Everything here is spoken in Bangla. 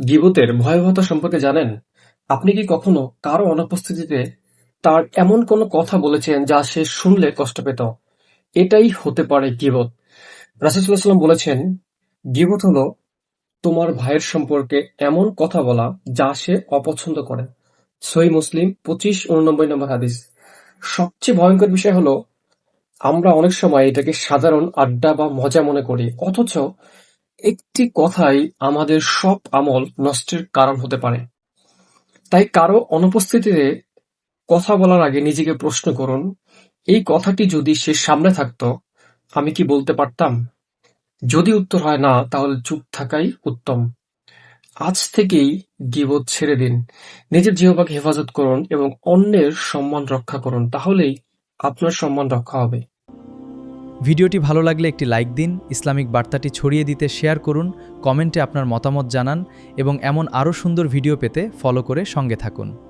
গীবতের ভয়াবহতা সম্পর্কে জানেন? আপনি কি কখনো কারো অনুপস্থিতিতে তার এমন কোনো কথা বলেছেন যা সে শুনলে কষ্ট পেত? এটাই হতে পারে গীবত। রাসূল সাল্লাল্লাহু আলাইহি ওয়াসাল্লাম বলেছেন, গীবত হলো তোমার ভাইয়ের সম্পর্কে এমন কথা বলা যা সে অপছন্দ করে। সহিহ মুসলিম 2589 নম্বর হাদিস। সবচেয়ে ভয়ঙ্কর বিষয় হলো আমরা অনেক সময় এটাকে সাধারণ আড্ডা বা মজা মনে করি, অথচ একটি কথাই আমাদের সব আমল নষ্টের কারণ হতে পারে। তাই কারো অনুপস্থিতিতে কথা বলার আগে নিজেকে প্রশ্ন করুন, এই কথাটি যদি সে সামনে থাকতো, আমি কি বলতে পারতাম? যদি উত্তর হয় না, তাহলে চুপ থাকাই উত্তম। আজ থেকেই গীবত ছেড়ে দিন। নিজের জিহ্বাকে হেফাজত করুন এবং অন্যের সম্মান রক্ষা করুন। তাহলেই আপনার সম্মান রক্ষা হবে। ভিডিওটি ভালো লাগলে একটি লাইক দিন, ইসলামিক বার্তাটি ছড়িয়ে দিতে শেয়ার করুন, কমেন্টে আপনার মতামত জানান এবং এমন আরও সুন্দর ভিডিও পেতে ফলো করে সঙ্গে থাকুন।